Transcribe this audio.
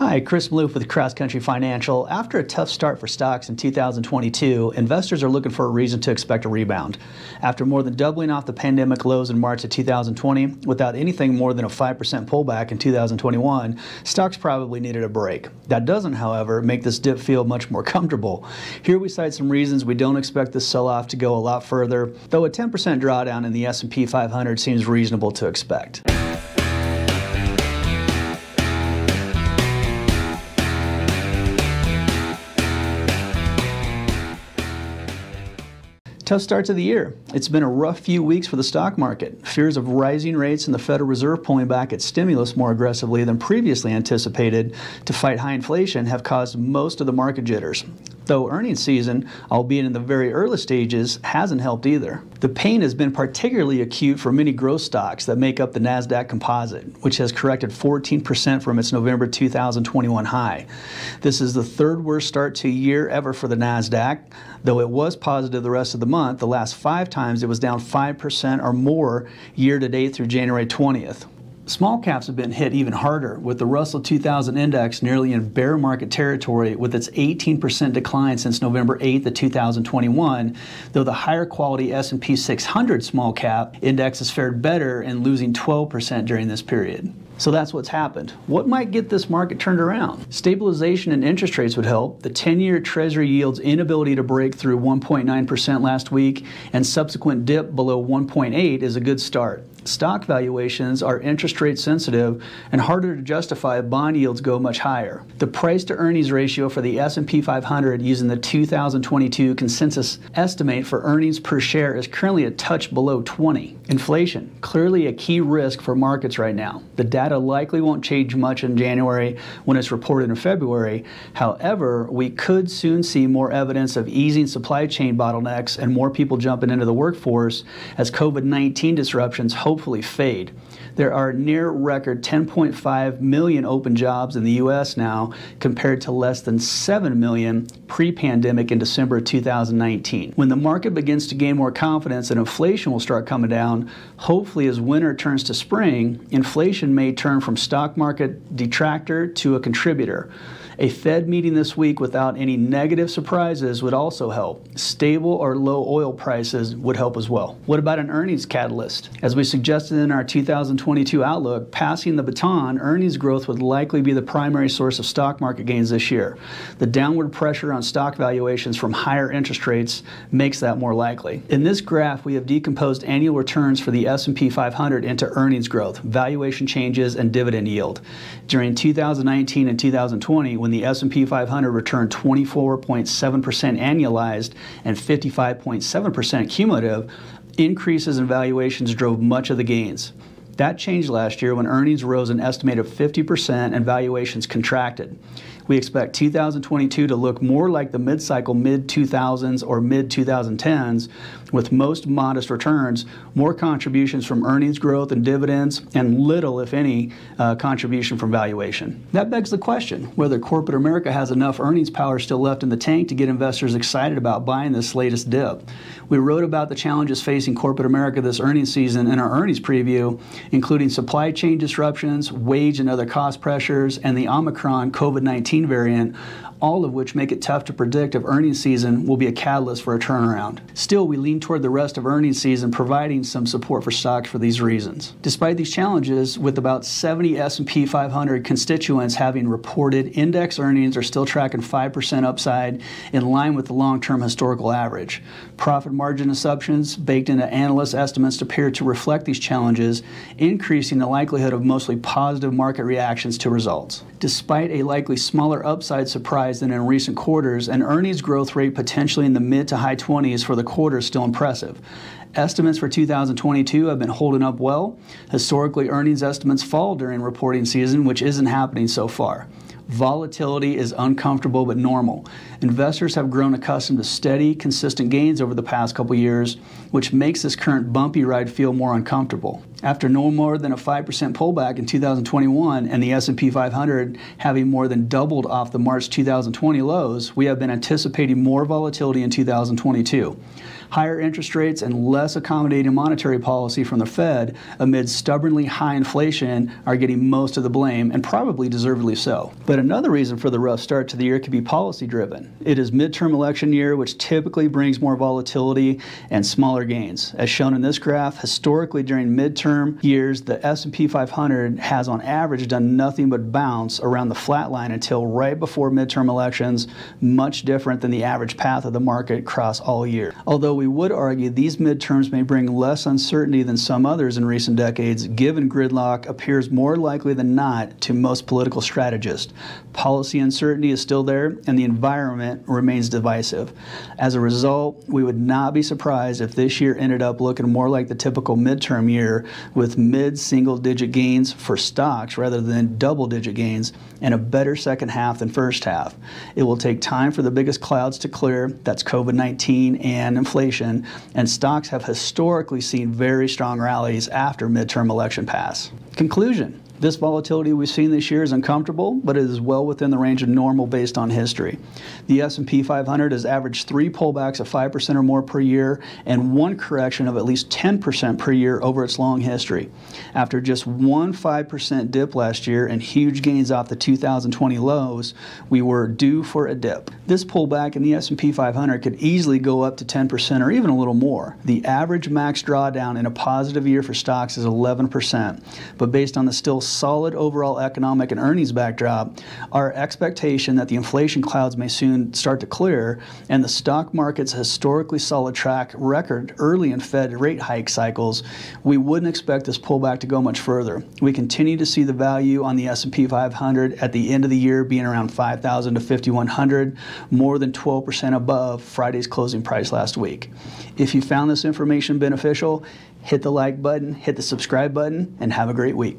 Hi, Chris Maloof with Cross Country Financial. After a tough start for stocks in 2022, investors are looking for a reason to expect a rebound. After more than doubling off the pandemic lows in March of 2020, without anything more than a 5% pullback in 2021, stocks probably needed a break. That doesn't, however, make this dip feel much more comfortable. Here we cite some reasons we don't expect this sell-off to go a lot further, though a 10% drawdown in the S&P 500 seems reasonable to expect. Tough start to the year. It's been a rough few weeks for the stock market. Fears of rising rates and the Federal Reserve pulling back its stimulus more aggressively than previously anticipated to fight high inflation have caused most of the market jitters. Though earnings season, albeit in the very early stages, hasn't helped either. The pain has been particularly acute for many growth stocks that make up the NASDAQ composite, which has corrected 14% from its November 2021 high. This is the third worst start to a year ever for the NASDAQ. Though it was positive the rest of the month, the last 5 times it was down 5% or more year to date through January 20th. Small caps have been hit even harder, with the Russell 2000 index nearly in bear market territory with its 18% decline since November 8th of 2021, though the higher quality S&P 600 small cap index has fared better and losing 12% during this period. So that's what's happened. What might get this market turned around? Stabilization in interest rates would help. The 10-year Treasury yield's inability to break through 1.9% last week and subsequent dip below 1.8 is a good start. Stock valuations are interest rate sensitive and harder to justify if bond yields go much higher. The price to earnings ratio for the S&P 500 using the 2022 consensus estimate for earnings per share is currently a touch below 20. Inflation, clearly a key risk for markets right now. The data likely won't change much in January when it's reported in February. However, we could soon see more evidence of easing supply chain bottlenecks and more people jumping into the workforce as COVID-19 disruptions hopefully fade. There are near record 10.5 million open jobs in the U.S. now compared to less than 7 million pre-pandemic in December 2019. When the market begins to gain more confidence that inflation will start coming down, hopefully as winter turns to spring, inflation may turn from stock market detractor to a contributor. A Fed meeting this week without any negative surprises would also help. Stable or low oil prices would help as well. What about an earnings catalyst? As we suggested in our 2022 outlook, passing the baton, earnings growth would likely be the primary source of stock market gains this year. The downward pressure on stock valuations from higher interest rates makes that more likely. In this graph, we have decomposed annual returns for the S&P 500 into earnings growth, valuation changes, and dividend yield. During 2019 and 2020, when the S&P 500 returned 24.7% annualized and 55.7% cumulative, increases in valuations drove much of the gains. That changed last year when earnings rose an estimated 50% and valuations contracted. We expect 2022 to look more like the mid-cycle mid-2000s or mid-2010s, with most modest returns, more contributions from earnings growth and dividends, and little, if any, contribution from valuation. That begs the question whether corporate America has enough earnings power still left in the tank to get investors excited about buying this latest dip. We wrote about the challenges facing corporate America this earnings season in our earnings preview, including supply chain disruptions, wage and other cost pressures, and the Omicron COVID-19 variant, all of which make it tough to predict if earnings season will be a catalyst for a turnaround. Still, we lean toward the rest of earnings season providing some support for stocks for these reasons. Despite these challenges, with about 70 S&P 500 constituents having reported, index earnings are still tracking 5% upside in line with the long-term historical average. Profit margin assumptions baked into analyst estimates appear to reflect these challenges, increasing the likelihood of mostly positive market reactions to results. Despite a likely smaller upside surprise than in recent quarters, an earnings growth rate potentially in the mid to high 20s for the quarter is still impressive. Estimates for 2022 have been holding up well. Historically, earnings estimates fall during reporting season, which isn't happening so far. Volatility is uncomfortable but normal. Investors have grown accustomed to steady, consistent gains over the past couple years, which makes this current bumpy ride feel more uncomfortable. After no more than a 5% pullback in 2021 and the S&P 500 having more than doubled off the March 2020 lows, we have been anticipating more volatility in 2022. Higher interest rates and less accommodating monetary policy from the Fed amid stubbornly high inflation are getting most of the blame, and probably deservedly so. But another reason for the rough start to the year could be policy driven. It is midterm election year, which typically brings more volatility and smaller gains. As shown in this graph, historically during midterm years, the S&P 500 has on average done nothing but bounce around the flat line until right before midterm elections, much different than the average path of the market across all year. Although we would argue these midterms may bring less uncertainty than some others in recent decades, given gridlock appears more likely than not to most political strategists. Policy uncertainty is still there, and the environment remains divisive. As a result, we would not be surprised if this year ended up looking more like the typical midterm year, with mid-single-digit gains for stocks rather than double-digit gains, and a better second half than first half. It will take time for the biggest clouds to clear, that's COVID-19 and inflation, and stocks have historically seen very strong rallies after midterm election pass. Conclusion. This volatility we've seen this year is uncomfortable, but it is well within the range of normal based on history. The S&P 500 has averaged 3 pullbacks of 5% or more per year and 1 correction of at least 10% per year over its long history. After just one 5% dip last year and huge gains off the 2020 lows, we were due for a dip. This pullback in the S&P 500 could easily go up to 10% or even a little more. The average max drawdown in a positive year for stocks is 11%, but based on the still solid overall economic and earnings backdrop, our expectation that the inflation clouds may soon start to clear, and the stock market's historically solid track record early in Fed rate hike cycles, we wouldn't expect this pullback to go much further. We continue to see the value on the S&P 500 at the end of the year being around 5,000 to 5,100, more than 12% above Friday's closing price last week. If you found this information beneficial, hit the like button, hit the subscribe button, and have a great week.